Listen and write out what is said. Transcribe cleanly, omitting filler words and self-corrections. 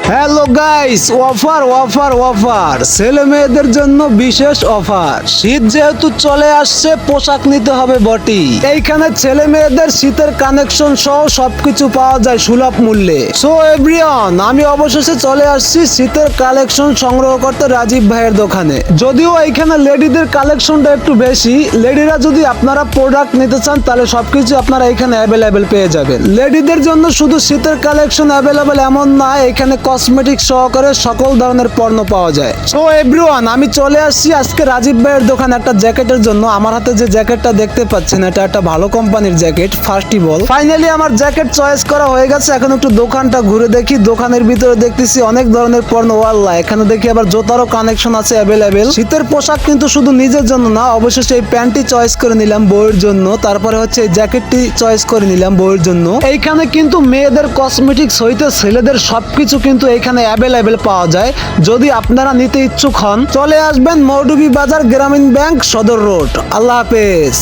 Hello guys, offer offer offer, ছেলে মেয়েদের জন্য বিশেষ অফার। শীত যেহেতু চলে আসছে, পোশাক নিতে হবে বটি। এইখানে ছেলে মেয়েদের শীতের কানেকশন সহ সবকিছু পাওয়া যায় সুলভ মূল্যে। সো এভরিওয়ান, আমি অবশেষে চলে আসছি শীতের কালেকশন সংগ্রহ করতে রাজীব ভাইয়ের দোকানে। যদিও এইখানে লেডিদের কালেকশনটা একটু বেশি। লেডিরা যদি আপনারা প্রোডাক্ট নিতে চান তাহলে সবকিছু আপনারা এখানে অ্যাভেলেবেল পেয়ে যাবেন। লেডিদের জন্য শুধু শীতের কালেকশন অ্যাভেলেবেল এমন না, এখানে কসমেটিক সহকারে সকল ধরনের পণ্য পাওয়া যায়। সো এভরিওয়ান, আমি চলে আসছি আজকে রাজীব ভাইয়ের দোকানে একটা জ্যাকেটের জন্য। আমার হাতে যে জ্যাকেটটা দেখতে পাচ্ছেন, এটা একটা ভালো কোম্পানির জ্যাকেট, ফার্স্টিবল। ফাইনালি আমার জ্যাকেট চয়েস করা হয়ে গেছে। এখন একটু দোকানটা ঘুরে দেখি। দোকানের ভিতরে দেখতেছি অনেক ধরনের পণ্য। ওয়াল্লাহ, এখানে দেখি আবার জুতারও কানেকশন আছে অ্যাভেলেবেল। শীতের পোশাক কিন্তু শুধু নিজের জন্য না, অবশেষে এই প্যান্টটি চয়েস করে নিলাম বউয়ের জন্য। তারপরে হচ্ছে এই জ্যাকেটটি চয়েস করে নিলাম বউয়ের জন্য। এইখানে কিন্তু মেয়েদের কসমেটিক্স হইতে ছেলেদের সবকিছু কিন্তু এখানে অ্যাভেলেবেল পাওয়া যায়। যদি আপনারা নিতে ইচ্ছুক হন, চলে আসবেন মৌডুবি বাজার, গ্রামীণ ব্যাংক, সদর রোড। আল্লাহ হাফেজ।